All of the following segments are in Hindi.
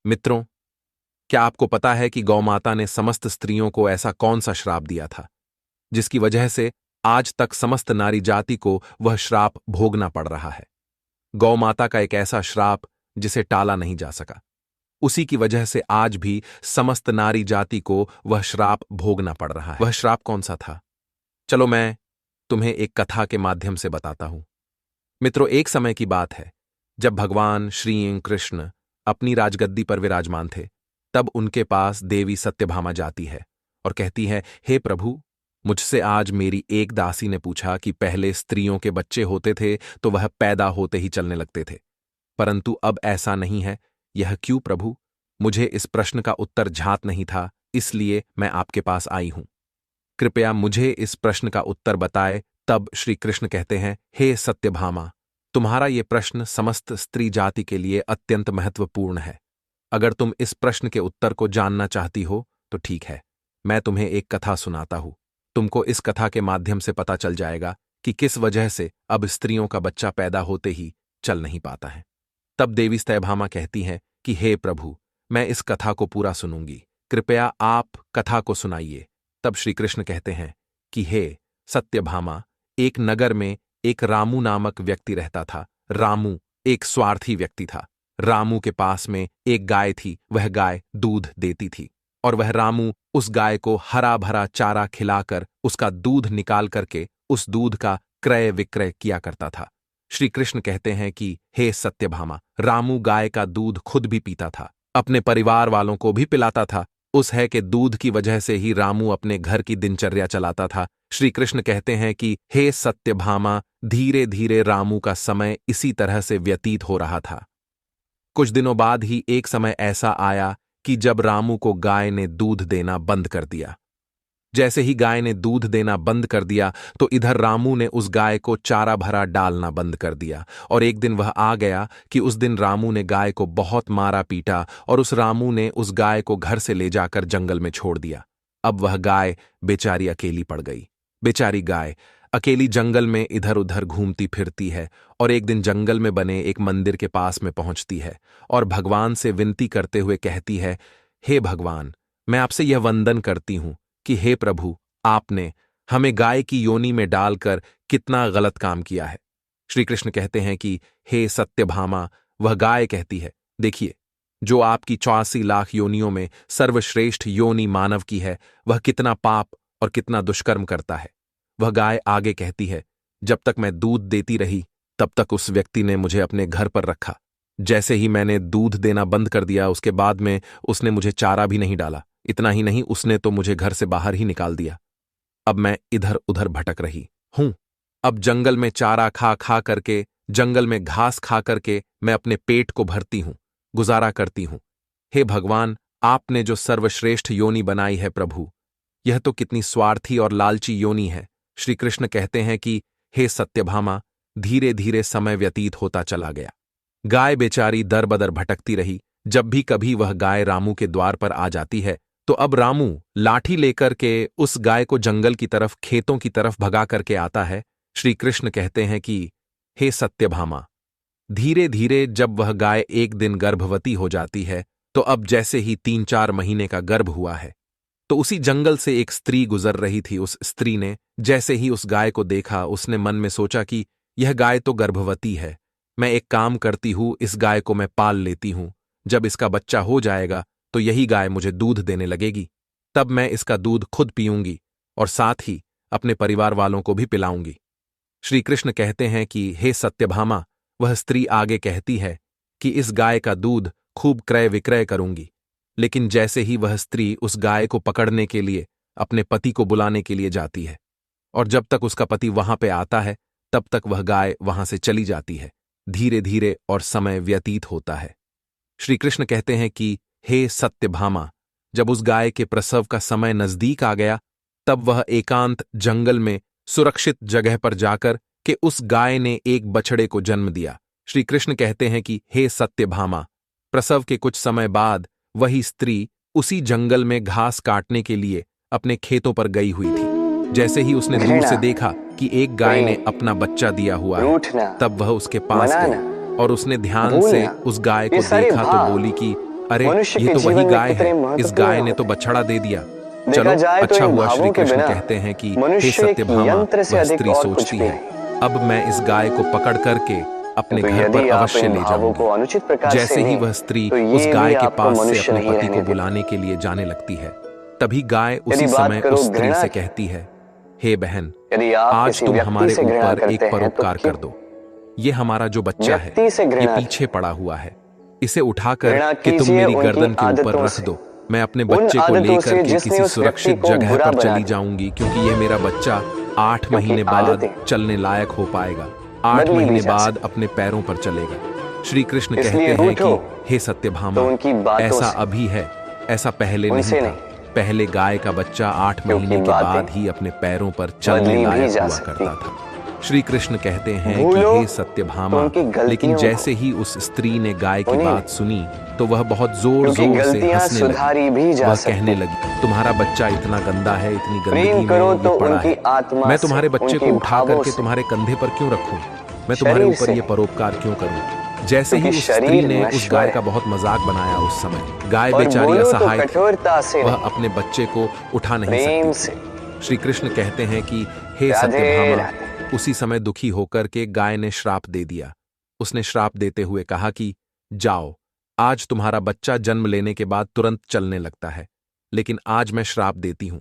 मित्रों, क्या आपको पता है कि गौमाता ने समस्त स्त्रियों को ऐसा कौन सा श्राप दिया था जिसकी वजह से आज तक समस्त नारी जाति को वह श्राप भोगना पड़ रहा है? गौमाता का एक ऐसा श्राप जिसे टाला नहीं जा सका। उसी की वजह से आज भी समस्त नारी जाति को वह श्राप भोगना पड़ रहा है। वह श्राप कौन सा था? चलो मैं तुम्हें एक कथा के माध्यम से बताता हूं। मित्रों, एक समय की बात है जब भगवान श्री कृष्ण अपनी राजगद्दी पर विराजमान थे। तब उनके पास देवी सत्यभामा जाती है और कहती है, हे प्रभु, मुझसे आज मेरी एक दासी ने पूछा कि पहले स्त्रियों के बच्चे होते थे तो वह पैदा होते ही चलने लगते थे, परंतु अब ऐसा नहीं है। यह क्यों प्रभु? मुझे इस प्रश्न का उत्तर ज्ञात नहीं था, इसलिए मैं आपके पास आई हूं। कृपया मुझे इस प्रश्न का उत्तर बताए। तब श्री कृष्ण कहते हैं, हे सत्यभामा, तुम्हारा ये प्रश्न समस्त स्त्री जाति के लिए अत्यंत महत्वपूर्ण है। अगर तुम इस प्रश्न के उत्तर को जानना चाहती हो तो ठीक है, मैं तुम्हें एक कथा सुनाता हूं। तुमको इस कथा के माध्यम से पता चल जाएगा कि किस वजह से अब स्त्रियों का बच्चा पैदा होते ही चल नहीं पाता है। तब देवी सत्यभामा कहती हैं कि हे प्रभु, मैं इस कथा को पूरा सुनूंगी, कृपया आप कथा को सुनाइए। तब श्री कृष्ण कहते हैं कि हे सत्यभामा, एक नगर में एक रामू नामक व्यक्ति रहता था। रामू एक स्वार्थी व्यक्ति था। रामू के पास में एक गाय थी। वह गाय दूध देती थी और वह रामू उस गाय को हरा भरा चारा खिलाकर उसका दूध निकाल करके उस दूध का क्रय विक्रय किया करता था। श्री कृष्ण कहते हैं कि हे सत्यभामा, रामू गाय का दूध खुद भी पीता था, अपने परिवार वालों को भी पिलाता था। उस है के दूध की वजह से ही रामू अपने घर की दिनचर्या चलाता था। श्री कृष्ण कहते हैं कि हे सत्यभामा, धीरे धीरे रामू का समय इसी तरह से व्यतीत हो रहा था। कुछ दिनों बाद ही एक समय ऐसा आया कि जब रामू को गाय ने दूध देना बंद कर दिया। जैसे ही गाय ने दूध देना बंद कर दिया तो इधर रामू ने उस गाय को चारा भरा डालना बंद कर दिया। और एक दिन वह आ गया कि उस दिन रामू ने गाय को बहुत मारा पीटा और उस रामू ने उस गाय को घर से ले जाकर जंगल में छोड़ दिया। अब वह गाय बेचारी अकेली पड़ गई। बेचारी गाय अकेली जंगल में इधर उधर घूमती फिरती है और एक दिन जंगल में बने एक मंदिर के पास में पहुंचती है और भगवान से विनती करते हुए कहती है, हे भगवान, मैं आपसे यह वंदन करती हूं कि हे प्रभु, आपने हमें गाय की योनि में डालकर कितना गलत काम किया है। श्री कृष्ण कहते हैं कि हे सत्यभामा, वह गाय कहती है, देखिए, जो आपकी 84 लाख योनियों में सर्वश्रेष्ठ योनि मानव की है, वह कितना पाप और कितना दुष्कर्म करता है। वह गाय आगे कहती है, जब तक मैं दूध देती रही तब तक उस व्यक्ति ने मुझे अपने घर पर रखा। जैसे ही मैंने दूध देना बंद कर दिया उसके बाद में उसने मुझे चारा भी नहीं डाला। इतना ही नहीं, उसने तो मुझे घर से बाहर ही निकाल दिया। अब मैं इधर उधर भटक रही हूं। अब जंगल में चारा खा खा करके, जंगल में घास खा करके मैं अपने पेट को भरती हूं, गुजारा करती हूं। हे भगवान, आपने जो सर्वश्रेष्ठ योनि बनाई है प्रभु, यह तो कितनी स्वार्थी और लालची योनि है। श्री कृष्ण कहते हैं कि हे सत्यभामा, धीरे धीरे समय व्यतीत होता चला गया। गाय बेचारी दर बदर भटकती रही। जब भी कभी वह गाय रामू के द्वार पर आ जाती है तो अब रामू लाठी लेकर के उस गाय को जंगल की तरफ, खेतों की तरफ भगा करके आता है। श्री कृष्ण कहते हैं कि हे सत्यभामा, धीरे धीरे जब वह गाय एक दिन गर्भवती हो जाती है तो अब जैसे ही 3-4 महीने का गर्भ हुआ है तो उसी जंगल से एक स्त्री गुजर रही थी। उस स्त्री ने जैसे ही उस गाय को देखा, उसने मन में सोचा कि यह गाय तो गर्भवती है, मैं एक काम करती हूं, इस गाय को मैं पाल लेती हूं। जब इसका बच्चा हो जाएगा तो यही गाय मुझे दूध देने लगेगी। तब मैं इसका दूध खुद पीऊंगी और साथ ही अपने परिवार वालों को भी पिलाऊंगी। श्री कृष्ण कहते हैं कि हे सत्यभामा, वह स्त्री आगे कहती है कि इस गाय का दूध खूब क्रय विक्रय करूंगी। लेकिन जैसे ही वह स्त्री उस गाय को पकड़ने के लिए अपने पति को बुलाने के लिए जाती है और जब तक उसका पति वहां पे आता है तब तक वह गाय वहां से चली जाती है। धीरे धीरे और समय व्यतीत होता है। श्री कृष्ण कहते हैं कि हे सत्यभामा, जब उस गाय के प्रसव का समय नजदीक आ गया तब वह एकांत जंगल में सुरक्षित जगह पर जाकर के उस गाय ने एक बछड़े को जन्म दिया। श्री कृष्ण कहते हैं कि हे सत्यभामा, प्रसव के कुछ समय बाद वही स्त्री उसी जंगल में घास काटने के लिए अपने खेतों पर गई हुई थी। जैसे ही उसने दूर से देखा कि एक गाय ने अपना बच्चा दिया हुआ है, तब वह उसके पास गई और उसने ध्यान से उस गाय को देखा तो बोली कि अरे मनुष्य ये के तो वही जीवन में गाय कितने है, इस महत्वपूर्ण गाय ने होते तो हैं। बछड़ा दे दिया। देखा चलो जाए तो अच्छा इन हुआ, भावों श्री के कृष्ण बिना कहते हैं कि हे मनुष्य एक सत्यभामा, यंत्र से वह अधिक स्त्री और कुछ सोचती भी है, नहीं। अब मैं इस गाय को पकड़ करके अपने तो घर पर यदि आप अवश्य इन ले भावों को जाऊंगी। अनुचित प्रकार से जैसे ही लें, वह स्त्री तो उस ये भी गाय के आपको पास से मनुष्य अपने नहीं पति रहने को देते। बुलाने के लिए जाने लगती है, तभी गाय यदि उसी बात समय करो उस स्त्री घृणा से की, कहती है, हे बहन, यदि आप आज किसी तुम व्यक्ति हमारे से घृणा ऊपर करते एक हैं तो परोपकार क्यों? कर दो। ये हमारा जो बच्चा है, व्यक्ति से ये घृणा पीछे की, पड़ा हुआ है, इसे उठाकर घृणा कि तुम कीजिए मेरी उनकी गर्दन के ऊपर आदतों रख से, दो। मैं अपने उन बच्चे को आदतों लेकर से के जिसने किसी उस व्यक्ति सुरक्षित को जगह बुरा पर बना चली दिया। जाऊंगी, क्योंकि यह मेरा बच्चा 8 क्योंकि महीने बाद आदतें चलने लायक हो पाएगा, 8 बदली भी महीने जा बाद सकती, अपने पैरों पर चलेगा। श्री कृष्ण इसलिए कहते हैं रूठो कि हे तो सत्यभामा, उनकी बातों ऐसा से, अभी है, ऐसा पहले नहीं उनसे था। नहीं, पहले गाय का बच्चा 8 क्योंकि महीने के बातें बाद ही अपने पैरों पर चलने बदली भी लायक जा हुआ सकती करता हैं। था। श्री कृष्ण कहते हैं कि भूलो हे तो सत्यभामा, उनकी लेकिन गलतियों जैसे को ही उस स्त्री ने गाय की उन्हीं बात सुनी तो वह बहुत जोर क्योंकि जोर से गलतियां हंसने लगी। सुधारी भी जा वह सकती कहने हैं। लगी, तुम्हारा बच्चा इतना गंदा है, इतनी प्रेम गंदगी करो में तो ये पड़ा उनकी है, आत्मा मैं से, तुम्हारे बच्चे उनकी को उठा भावों करके से, तुम्हारे कंधे पर क्यों रखूं? मैं तुम्हारे शरीर ऊपर से ये नहीं। परोपकार क्यों करूं? जैसे ही क्योंकि उस स्त्री शरीर ने उस नश्वर गाय है। का बहुत मजाक बनाया, उस समय गाय और बेचारी बोलो तो असहाय थी, कठोरता से वह नहीं, अपने बच्चे को उठा नहीं प्रेम सकती से। थी। श्री कृष्ण कहते हैं कि हे राधे सत्यभामा, राधे। उसी समय दुखी होकर के गाय ने श्राप दे दिया। उसने श्राप देते हुए कहा कि जाओ, आज तुम्हारा बच्चा जन्म लेने के बाद तुरंत चलने लगता है, लेकिन आज मैं श्राप देती हूं,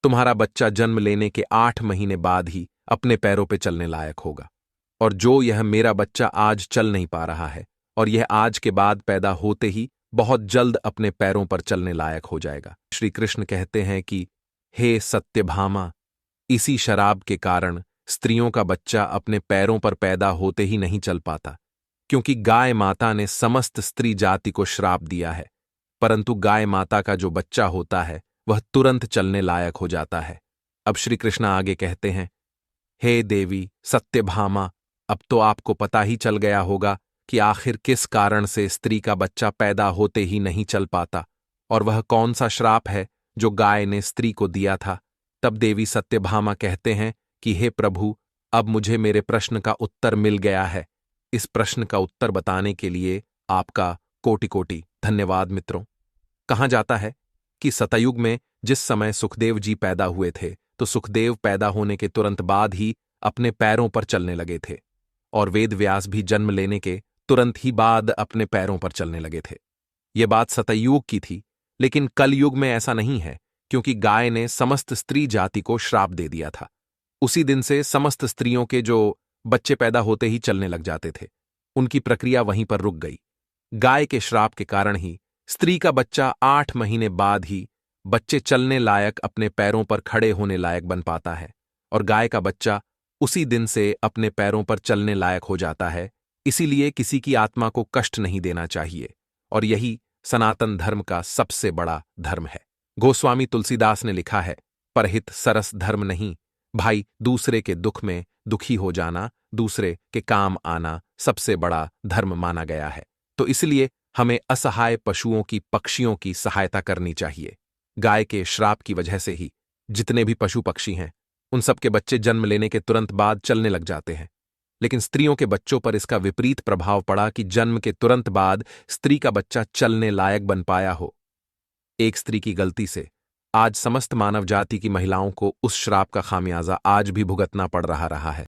तुम्हारा बच्चा जन्म लेने के 8 महीने बाद ही अपने पैरों पे चलने लायक होगा। और जो यह मेरा बच्चा आज चल नहीं पा रहा है, और यह आज के बाद पैदा होते ही बहुत जल्द अपने पैरों पर चलने लायक हो जाएगा। श्री कृष्ण कहते हैं कि हे सत्यभामा, इसी शराब के कारण स्त्रियों का बच्चा अपने पैरों पर पैदा होते ही नहीं चल पाता, क्योंकि गाय माता ने समस्त स्त्री जाति को श्राप दिया है। परंतु गाय माता का जो बच्चा होता है वह तुरंत चलने लायक हो जाता है। अब श्री कृष्ण आगे कहते हैं, हे देवी सत्यभामा, अब तो आपको पता ही चल गया होगा कि आखिर किस कारण से स्त्री का बच्चा पैदा होते ही नहीं चल पाता, और वह कौन सा श्राप है जो गाय ने स्त्री को दिया था। तब देवी सत्यभामा कहते हैं कि हे प्रभु, अब मुझे मेरे प्रश्न का उत्तर मिल गया है। इस प्रश्न का उत्तर बताने के लिए आपका कोटि कोटि धन्यवाद। मित्रों, कहा जाता है कि सतयुग में जिस समय सुखदेव जी पैदा हुए थे, तो सुखदेव पैदा होने के तुरंत बाद ही अपने पैरों पर चलने लगे थे, और वेद व्यास भी जन्म लेने के तुरंत ही बाद अपने पैरों पर चलने लगे थे। ये बात सतयुग की थी, लेकिन कलयुग में ऐसा नहीं है, क्योंकि गाय ने समस्त स्त्री जाति को श्राप दे दिया था। उसी दिन से समस्त स्त्रियों के जो बच्चे पैदा होते ही चलने लग जाते थे, उनकी प्रक्रिया वहीं पर रुक गई। गाय के श्राप के कारण ही स्त्री का बच्चा 8 महीने बाद ही बच्चे चलने लायक, अपने पैरों पर खड़े होने लायक बन पाता है, और गाय का बच्चा उसी दिन से अपने पैरों पर चलने लायक हो जाता है। इसीलिए किसी की आत्मा को कष्ट नहीं देना चाहिए, और यही सनातन धर्म का सबसे बड़ा धर्म है। गोस्वामी तुलसीदास ने लिखा है, परहित सरस धर्म नहीं, भाई दूसरे के दुख में दुखी हो जाना, दूसरे के काम आना सबसे बड़ा धर्म माना गया है। तो इसलिए हमें असहाय पशुओं की, पक्षियों की सहायता करनी चाहिए। गाय के श्राप की वजह से ही जितने भी पशु पक्षी हैं, उन सब के बच्चे जन्म लेने के तुरंत बाद चलने लग जाते हैं, लेकिन स्त्रियों के बच्चों पर इसका विपरीत प्रभाव पड़ा कि जन्म के तुरंत बाद स्त्री का बच्चा चलने लायक बन पाया हो। एक स्त्री की गलती से आज समस्त मानव जाति की महिलाओं को उस श्राप का खामियाजा आज भी भुगतना पड़ रहा है।